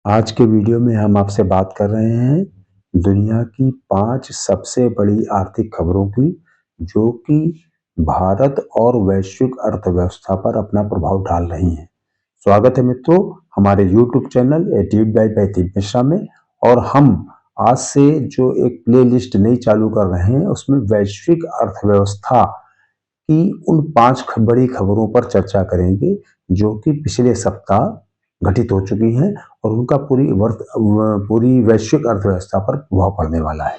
आज के वीडियो में हम आपसे बात कर रहे हैं दुनिया की 5 सबसे बड़ी आर्थिक खबरों की, जो कि भारत और वैश्विक अर्थव्यवस्था पर अपना प्रभाव डाल रही हैं। स्वागत है मित्रों हमारे YouTube channel a deep dive by Deep Mishra में। और हम आज से जो एक प्लेलिस्ट नई चालू कर रहे हैं, उसमें वैश्विक अर्थव्यवस्था की उन 5 बड़ी खबरों पर चर्चा करेंगे, जो कि पिछले सप्ताह घटित हो चुकी हैं और उनका पूरी वैश्विक अर्थव्यवस्था पर प्रभाव पड़ने वाला है।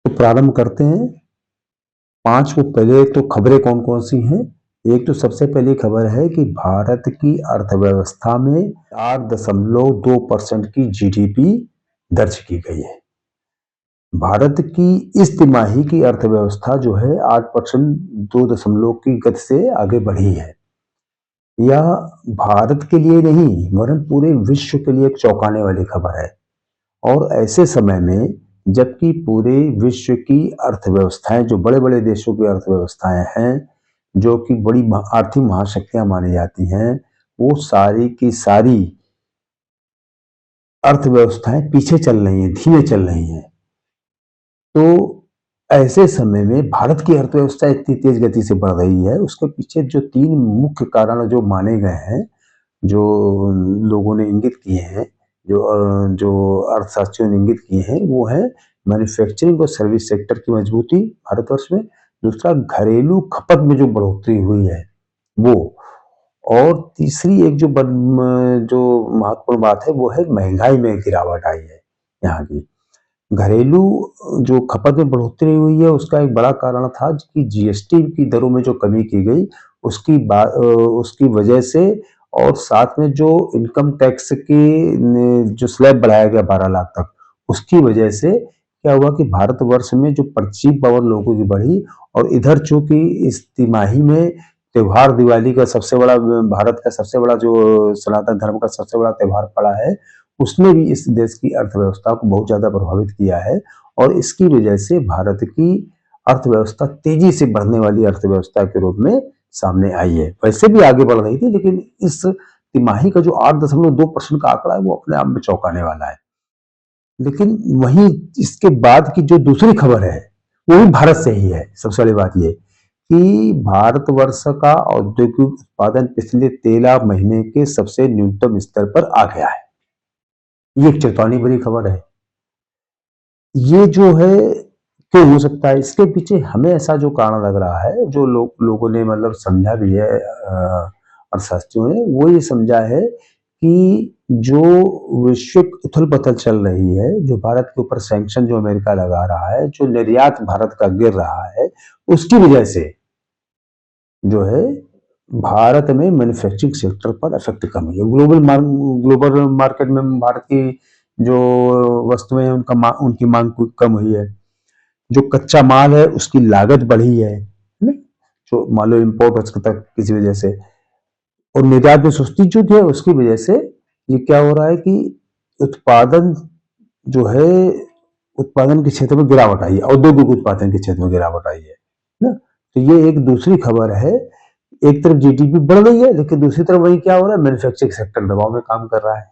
तो प्रारंभ करते हैं। 5 को पहले तो खबरें कौन कौन सी हैं। एक तो सबसे पहली खबर है कि भारत की अर्थव्यवस्था में 4.2% की जीडीपी दर्ज की गई है। भारत की इस तिमाही की अर्थव्यवस्था जो है 8% 2 की गति से आगे बढ़ी है। यह भारत के लिए नहीं वरन पूरे विश्व के लिए एक चौंकाने वाली खबर है। और ऐसे समय में जबकि पूरे विश्व की अर्थव्यवस्थाएं, जो बड़े बड़े देशों की अर्थव्यवस्थाएं हैं, जो कि बड़ी आर्थिक महाशक्तियां मानी जाती हैं, वो सारी की सारी अर्थव्यवस्थाएं पीछे चल रही हैं, धीमे चल रही हैं। तो ऐसे समय में भारत की अर्थव्यवस्था इतनी तेज गति से बढ़ रही है, उसके पीछे जो 3 मुख्य कारण जो माने गए हैं, जो लोगों ने इंगित किए हैं, जो अर्थशास्त्रियों ने इंगित किए हैं, वो है मैन्युफैक्चरिंग और सर्विस सेक्टर की मजबूती भारतवर्ष में। दूसरा, घरेलू खपत में जो बढ़ोतरी हुई है वो। और तीसरी एक जो महत्वपूर्ण बात है, वो है महंगाई में गिरावट आई है यहाँ की। घरेलू जो खपत में बढ़ोतरी हुई है, उसका एक बड़ा कारण था कि जीएसटी की दरों में जो कमी की गई, उसकी वजह से। और साथ में जो इनकम टैक्स की जो स्लैब बढ़ाया गया 12 लाख तक, उसकी वजह से क्या हुआ कि भारतवर्ष में जो परचेजिंग पावर लोगों की बढ़ी। और इधर चूंकि इस तिमाही में त्योहार दिवाली का सबसे बड़ा, भारत का सबसे बड़ा, जो सनातन धर्म का सबसे बड़ा त्योहार पड़ा है, उसने भी इस देश की अर्थव्यवस्था को बहुत ज्यादा प्रभावित किया है। और इसकी वजह से भारत की अर्थव्यवस्था तेजी से बढ़ने वाली अर्थव्यवस्था के रूप में सामने आई है। वैसे भी आगे बढ़ रही थी, लेकिन इस तिमाही का जो 8.2% का आंकड़ा है, वो अपने आप में चौंकाने वाला है। लेकिन वहीं इसके बाद की जो दूसरी खबर है, वो भी भारत से ही है। सबसे बड़ी बात ये कि भारतवर्ष का औद्योगिक उत्पादन पिछले 13 महीने के सबसे न्यूनतम स्तर पर आ गया है। ये एक चेतावनी भरी खबर है। ये जो है क्यों हो सकता है, इसके पीछे हमें ऐसा जो कारण लग रहा है, जो लोगों ने मतलब समझा भी है, अर्थशास्त्रियों ने वो ये समझा है कि जो वैश्विक उथल पुथल चल रही है, जो भारत के ऊपर सैंक्शन जो अमेरिका लगा रहा है, जो निर्यात भारत का गिर रहा है, उसकी वजह से जो है भारत में मैन्युफैक्चरिंग सेक्टर पर इफेक्ट कम हुई है। ग्लोबल मार्केट में भारत की जो वस्तुएं हैं, उनकी मांग कम हुई है। जो कच्चा माल है उसकी लागत बढ़ी है ना? जो मान लो इम्पोर्ट हो सकता है किसी वजह से, और निर्यात में सुस्ती चूक है, उसकी वजह से ये क्या हो रहा है कि उत्पादन जो है, उत्पादन के क्षेत्र में गिरावट आई है, औद्योगिक उत्पादन के क्षेत्र में गिरावट आई है ना। तो ये एक दूसरी खबर है। एक तरफ जीडीपी बढ़ रही है, लेकिन दूसरी तरफ वही क्या हो रहा है, मैन्युफैक्चरिंग सेक्टर दबाव में काम कर रहा है।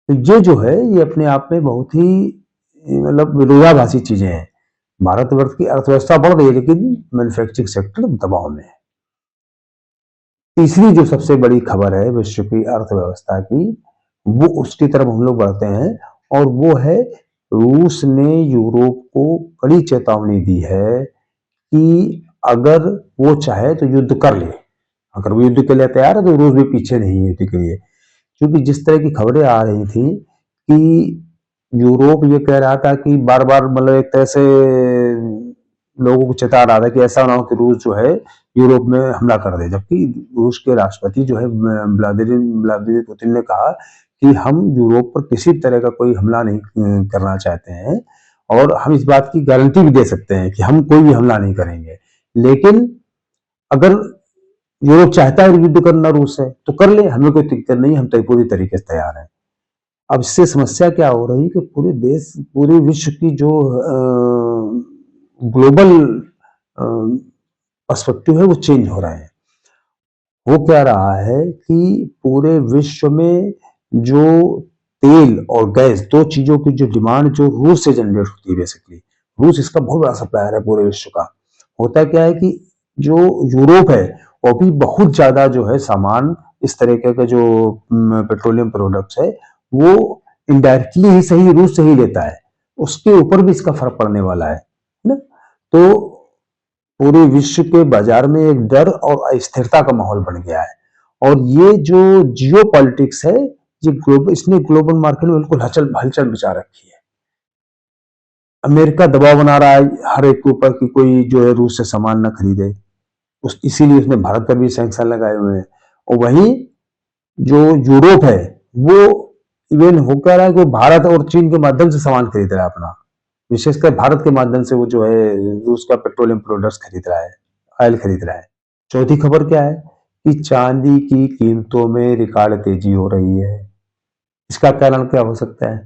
तो ये जो है, ये अपने आप में बहुत ही मतलब विरोधाभासी चीजें हैं। भारतवर्ष की अर्थव्यवस्था बढ़ रही है, लेकिन मैन्युफैक्चरिंग सेक्टर दबाव में है। तीसरी जो सबसे बड़ी खबर है विश्व की अर्थव्यवस्था की, वो उसकी तरफ हम लोग बढ़ते हैं। और वो है, रूस ने यूरोप को कड़ी चेतावनी दी है कि अगर वो चाहे तो युद्ध कर ले। अगर वो युद्ध के लिए तैयार है तो रूस भी पीछे नहीं है युद्ध के लिए। क्योंकि जिस तरह की खबरें आ रही थी कि यूरोप ये कह रहा था कि बार बार, मतलब एक तरह से लोगों को चेता रहा था कि ऐसा ना हो कि रूस जो है यूरोप में हमला कर दे। जबकि रूस के राष्ट्रपति जो है व्लादिमीर पुतिन ने कहा कि हम यूरोप पर किसी तरह का कोई हमला नहीं करना चाहते हैं, और हम इस बात की गारंटी भी दे सकते हैं कि हम कोई भी हमला नहीं करेंगे। लेकिन अगर यूरोप चाहता है युद्ध करना रूस से, तो कर ले, हमें कोई दिक्कत नहीं, हम तो पूरी तरीके से तैयार हैं। अब इससे समस्या क्या हो रही है कि पूरे विश्व की जो ग्लोबल पर्सपेक्टिव है वो चेंज हो रहा है। वो क्या रहा है कि पूरे विश्व में जो तेल और गैस, दो चीजों की जो डिमांड जो रूस से जनरेट होती है बेसिकली, रूस इसका बहुत बड़ा सप्लायर है पूरे विश्व का। होता क्या है कि जो यूरोप है वो भी बहुत ज्यादा जो है सामान, इस तरीके का जो पेट्रोलियम प्रोडक्ट्स है वो इनडायरेक्टली ही सही रूस से ही लेता है। उसके ऊपर भी इसका फर्क पड़ने वाला है ना। तो पूरे विश्व के बाजार में एक डर और अस्थिरता का माहौल बन गया है। और ये जो जियो पॉलिटिक्स है, इसने ग्लोबल मार्केट में बिल्कुल हलचल हलचल मचा रखी है। अमेरिका दबाव बना रहा है हर एक के ऊपर कि कोई जो है रूस से सामान ना खरीदे, इसीलिए उसने भारत पर भी सैंक्शन लगाए हुए हैं। और वहीं जो यूरोप है वो इवन हो क्या रहा है कि भारत और चीन के माध्यम से सामान खरीद रहा है अपना, विशेषकर भारत के माध्यम से वो जो है रूस का पेट्रोलियम प्रोडक्ट्स खरीद रहा है, ऑयल खरीद रहा है। चौथी खबर क्या है कि चांदी की कीमतों में रिकॉर्ड तेजी हो रही है। इसका कारण क्या हो सकता है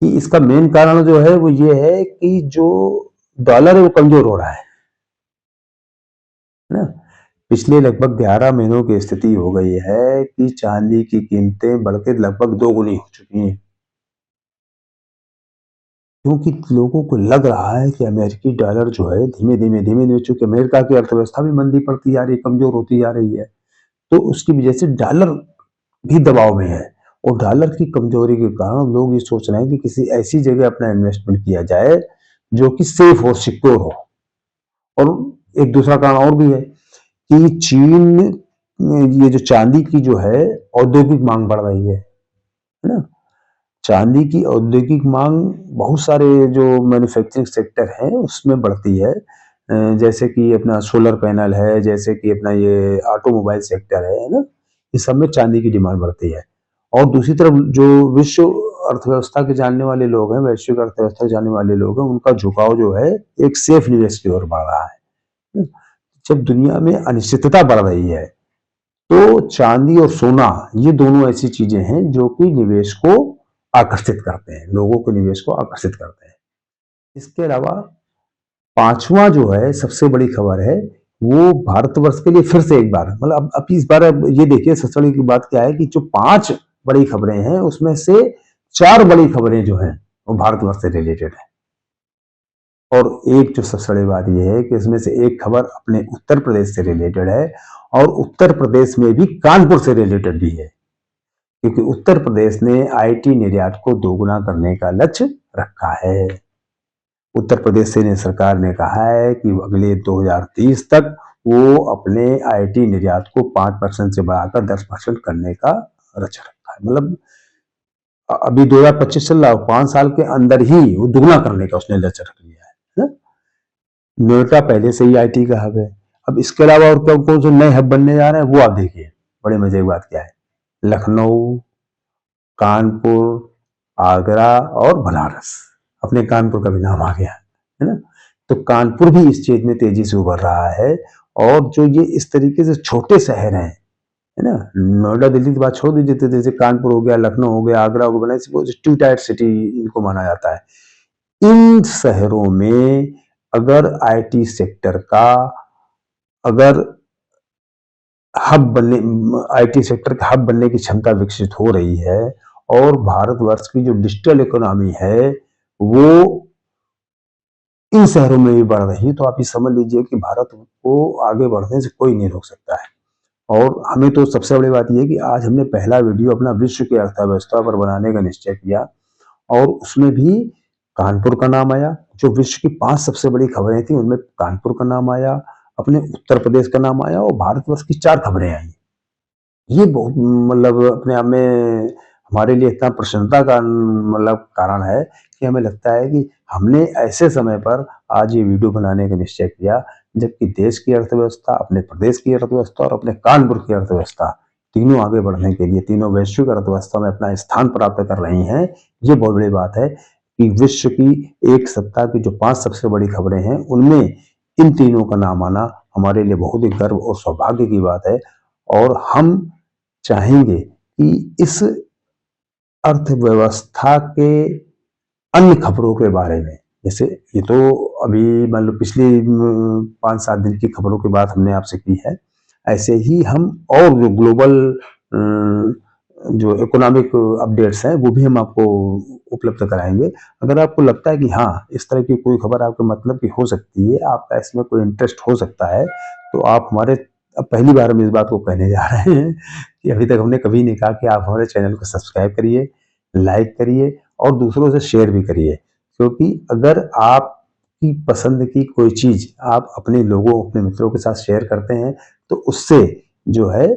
कि इसका मेन कारण जो है वो ये है कि जो डॉलर है वो कमजोर हो रहा है ना। पिछले लगभग 11 महीनों की स्थिति हो गई है कि चांदी की कीमतें बढ़कर लगभग दोगुनी हो चुकी हैं, क्योंकि लोगों को लग रहा है कि अमेरिकी डॉलर जो है धीमे धीमे चूंकि अमेरिका की अर्थव्यवस्था भी मंदी पड़ती जा रही है, कमजोर होती जा रही है, तो उसकी वजह से डॉलर भी दबाव में है। और डॉलर की कमजोरी के कारण लोग ये सोच रहे हैं कि किसी ऐसी जगह अपना इन्वेस्टमेंट किया जाए जो कि सेफ हो, सिक्योर हो। और एक दूसरा कारण और भी है कि चीन ये जो चांदी की जो है औद्योगिक मांग बढ़ रही है ना। चांदी की औद्योगिक मांग बहुत सारे जो मैन्युफैक्चरिंग सेक्टर है उसमें बढ़ती है। जैसे कि अपना सोलर पैनल है, जैसे कि अपना ये ऑटोमोबाइल सेक्टर है ना, इस सब में चांदी की डिमांड बढ़ती है। और दूसरी तरफ जो विश्व अर्थव्यवस्था के जानने वाले लोग हैं, वैश्विक अर्थव्यवस्था के जानने वाले लोग हैं, उनका झुकाव जो है एक सेफ निवेश की ओर बढ़ रहा है। जब दुनिया में अनिश्चितता बढ़ रही है तो चांदी और सोना ये दोनों ऐसी चीजें हैं जो कि निवेश को आकर्षित करते हैं, लोगों के निवेश को आकर्षित करते हैं। इसके अलावा पांचवा जो है सबसे बड़ी खबर है वो भारतवर्ष के लिए फिर से एक बार मतलब अब इस बार अब ये देखिए सबसे बड़ी की बात क्या है कि जो 5 बड़ी खबरें हैं उसमें से 4 बड़ी खबरें जो हैं वो भारतवर्ष से रिलेटेड है। और एक जो सबसे बड़ी बात यह है कि इसमें से एक खबर अपने उत्तर प्रदेश से रिलेटेड है, और उत्तर प्रदेश में भी कानपुर से रिलेटेड भी है, क्योंकि उत्तर प्रदेश ने आईटी निर्यात को दोगुना करने का लक्ष्य रखा है। उत्तर प्रदेश से सरकार ने कहा है कि अगले 2030 तक वो अपने आईटी निर्यात को 5% से बढ़ाकर 10% करने का लक्ष्य रखा है। मतलब अभी 2025 चल रहा है, 5 साल के अंदर ही वो दुगना करने का उसने लक्ष्य रख लिया है ना? नोएडा पहले से ही आईटी का हब है। अब इसके अलावा और कौन कौन से नए हब बनने जा रहे हैं वो आप देखिए। बड़े मजे की बात क्या है, लखनऊ, कानपुर, आगरा और बनारस। अपने कानपुर का भी नाम आ गया है ना। तो कानपुर भी इस चीज में तेजी से उभर रहा है। और जो ये इस तरीके से छोटे शहर हैं, है ना, नोएडा दिल्ली की बात छोड़ दीजिए, तो जैसे कानपुर हो गया, लखनऊ हो गया, आगरा हो गया, बनारस, टू टायर सिटी इनको माना जाता है। इन शहरों में अगर आईटी सेक्टर का अगर हब बनने आईटी सेक्टर के हब बनने की क्षमता विकसित हो रही है, और भारतवर्ष की जो डिजिटल इकोनॉमी है वो इन शहरों में भी बढ़ रही है, तो आप ये समझ लीजिए कि भारत को आगे बढ़ने से कोई नहीं रोक सकता है। और हमें तो सबसे बड़ी बात यह है कि आज हमने पहला वीडियो अपना विश्व की अर्थव्यवस्था पर बनाने का निश्चय किया, और उसमें भी कानपुर का नाम आया। जो विश्व की 5 सबसे बड़ी खबरें थी उनमें कानपुर का नाम आया, अपने उत्तर प्रदेश का नाम आया, और भारतवर्ष की 4 खबरें आई। ये बहुत मतलब अपने आप में हमारे लिए इतना प्रसन्नता का मतलब कारण है कि हमें लगता है कि हमने ऐसे समय पर आज ये वीडियो बनाने का निश्चय किया जबकि देश की अर्थव्यवस्था, अपने प्रदेश की अर्थव्यवस्था और अपने कानपुर की अर्थव्यवस्था तीनों आगे बढ़ने के लिए, तीनों वैश्विक अर्थव्यवस्था में अपना स्थान प्राप्त कर रही हैं। ये बहुत बड़ी बात है कि विश्व की एक सप्ताह की जो 5 सबसे बड़ी खबरें हैं उनमें इन तीनों का नाम आना हमारे लिए बहुत ही गर्व और सौभाग्य की बात है। और हम चाहेंगे कि इस अर्थव्यवस्था के अन्य खबरों के बारे में। जैसे ये तो अभी मान लो पिछली 5-7 दिन की खबरों की बात हमने आपसे की है। ऐसे ही हम और जो ग्लोबल जो इकोनॉमिक अपडेट्स हैं वो भी हम आपको उपलब्ध कराएँगे। अगर आपको लगता है कि हाँ, इस तरह की कोई खबर आपके मतलब की हो सकती है, आपका इसमें कोई इंटरेस्ट हो सकता है, तो आप हमारे अब पहली बार हम इस बात को कहने जा रहे हैं कि अभी तक हमने कभी नहीं कहा कि आप हमारे चैनल को सब्सक्राइब करिए, लाइक करिए और दूसरों से शेयर भी करिए। क्योंकि अगर आपकी पसंद की कोई चीज़ आप अपने लोगों, अपने मित्रों के साथ शेयर करते हैं, तो उससे जो है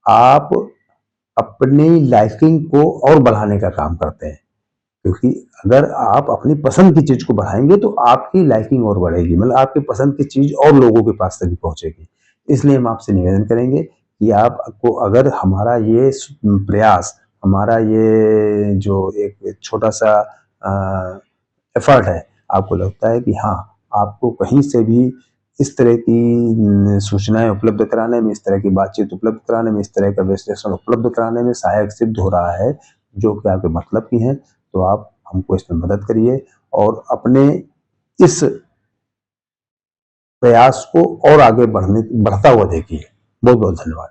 आप अपनी लाइकिंग को और बढ़ाने का काम करते हैं। क्योंकि अगर आप अपनी पसंद की चीज़ को बढ़ाएँगे तो आपकी लाइकिंग और बढ़ेगी, मतलब आपकी पसंद की चीज़ और लोगों के पास तक भी पहुँचेगी। इसलिए हम आपसे निवेदन करेंगे कि आपको अगर हमारा ये प्रयास, हमारा ये जो एक छोटा-सा एफर्ट है, आपको लगता है कि हाँ, आपको कहीं से भी इस तरह की सूचनाएँ उपलब्ध कराने में, इस तरह की बातचीत उपलब्ध कराने में, इस तरह का विश्लेषण उपलब्ध कराने में सहायक सिद्ध हो रहा है, जो कि आपके मतलब की हैं, तो आप हमको इसमें मदद करिए और अपने इस प्रयास को और आगे बढ़ता हुआ देखिए। बहुत-बहुत धन्यवाद।